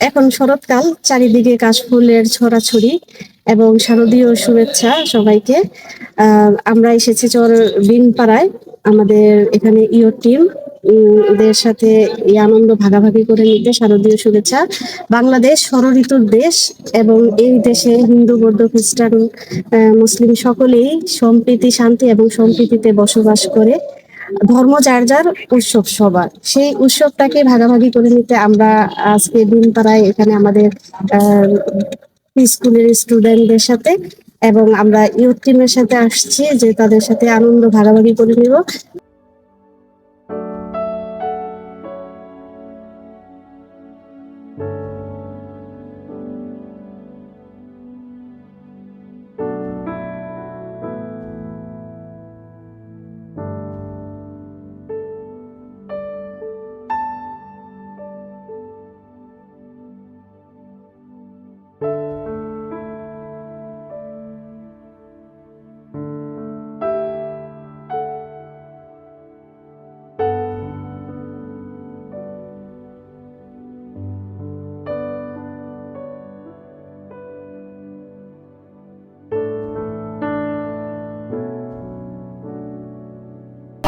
এখন শরৎকাল, চারিদিকে কাশফুলের ছড়াছড়ি এবং শারদীয় শুভেচ্ছা সবাইকে। আমরা এসেছি বিনপাড়ায়, আমাদের এখানে ইও টিম দের সাথে এই আনন্দ ভাগাভাগি করে নিতে। শারদীয় শুভেচ্ছা। বাংলাদেশ ষড়ঋতুর দেশ এবং এই দেশে হিন্দু, বৌদ্ধ, খ্রিস্টান, মুসলিম সকলেই সম্প্রীতি, শান্তি এবং সম্প্রীতিতে বসবাস করে। ধর্ম যার যার, উৎসব সবার। সেই উৎসবটাকে ভাগাভাগি করে নিতে আমরা আজকে দিনপাড়ায় এখানে আমাদের স্কুলের স্টুডেন্টদের সাথে এবং আমরা ইউথ টিমের সাথে আসছি যে তাদের সাথে আনন্দ ভাগাভাগি করে নিব।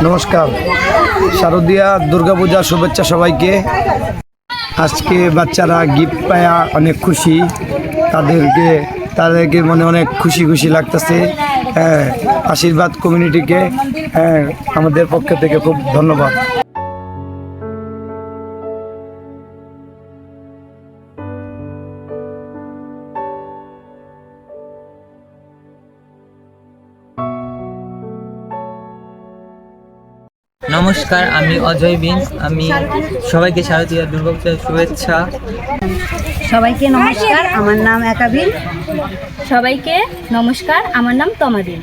নমস্কার, শারদীয়া দুর্গাপূজার শুভেচ্ছা সবাইকে। আজকে বাচ্চারা গিফট পায়া অনেক খুশি, তাদেরকে মনে অনেক খুশি খুশি লাগতেছে। আশীর্বাদ কমিউনিটিকে আমাদের পক্ষ থেকে খুব ধন্যবাদ। নমস্কার, আমি অজয় বিন। আমি সবাইকে শারদীয়া দুর্গাপূজার শুভেচ্ছা। সবাইকে নমস্কার, আমার নাম একাবিন। সবাইকে নমস্কার, আমার নাম তমাদিন।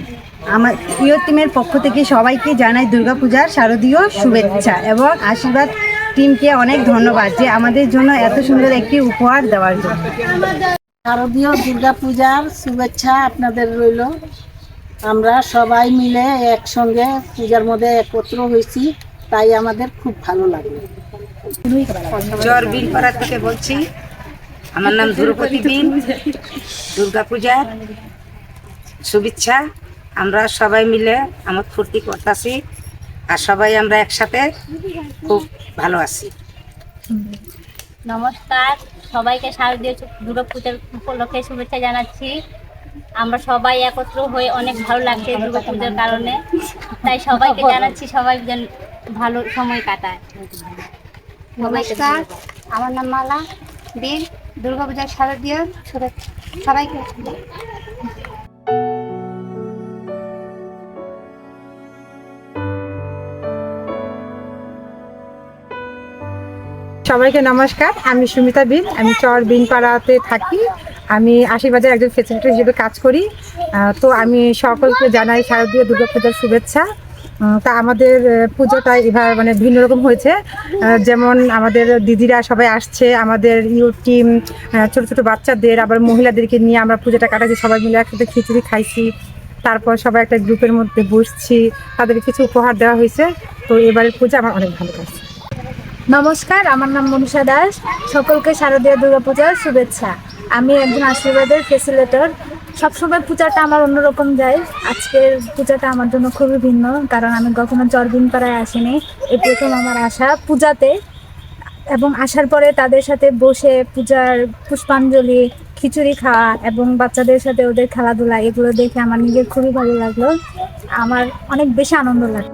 আমার প্রিয় টিমের পক্ষ থেকে সবাইকে জানাই দুর্গাপূজার শারদীয় শুভেচ্ছা এবং আশীর্বাদ টিমকে অনেক ধন্যবাদ যে আমাদের জন্য এত সুন্দর একটি উপহার দেওয়ার জন্য। শারদীয় দুর্গাপূজার শুভেচ্ছা আপনাদের রইল। আমরা সবাই মিলে একসঙ্গে পূজার মধ্যে একত্র হয়েছি, তাই আমাদের খুব ভালো লাগে। বিনপাড়া থেকে বলছি, আমার নাম ধ্রুপদী বিন। দুর্গাপূজার শুভেচ্ছা। আমরা সবাই মিলে আমার ফুর্তি করতেছি আর সবাই আমরা একসাথে খুব ভালো আছি। নমস্কার, সবাইকে শারদীয় দুর্গাপূজার উপলক্ষে শুভেচ্ছা জানাচ্ছি। আমরা সবাই একত্র হয়ে অনেক ভালো লাগছে দুর্গাপূজার কারণে, তাই সবাইকে জানাচ্ছি সবাই যেন ভালো সময় কাটায়। নমস্কার, আমার নাম মালা বীর। দুর্গাপূজার শারদীয় শুভেচ্ছা সবাইকে। সবাইকে নমস্কার, আমি সুমিতা বিন। আমি বিনপাড়াতে থাকি। আমি আশীর্বাদের একজন ফেসিলিটেটর হিসেবে কাজ করি। তো আমি সকলকে জানাই শারদীয় দুর্গাপূজার শুভেচ্ছা। তা আমাদের পুজোটা এবার মানে ভিন্ন রকম হয়েছে। যেমন আমাদের দিদিরা সবাই আসছে, আমাদের ইউথ টিম, ছোট ছোট বাচ্চাদের, আবার মহিলাদেরকে নিয়ে আমরা পুজোটা কাটাচ্ছি। সবাই মিলে একসাথে খিচুড়ি খাইছি, তারপর সবাই একটা গ্রুপের মধ্যে বসছি, তাদের কিছু উপহার দেওয়া হয়েছে। তো এবারের পুজো আমার অনেক ভালো লাগছে। নমস্কার, আমার নাম মনীষা দাস। সকলকে শারদীয় দুর্গাপূজার শুভেচ্ছা। আমি একজন আশীর্বাদের ফেসিলিটেটর। সবসময় পূজাটা আমার অন্যরকম যায়। আজকের পূজাটা আমার জন্য খুবই ভিন্ন, কারণ আমি কখনো বিনপাড়ায় আসিনি। এই প্রথম আমার আসা পূজাতে, এবং আসার পরে তাদের সাথে বসে পূজার পুষ্পাঞ্জলি, খিচুড়ি খাওয়া এবং বাচ্চাদের সাথে ওদের খেলাধুলা, এগুলো দেখে আমার নিজের খুবই ভালো লাগলো। আমার অনেক বেশি আনন্দ লাগে।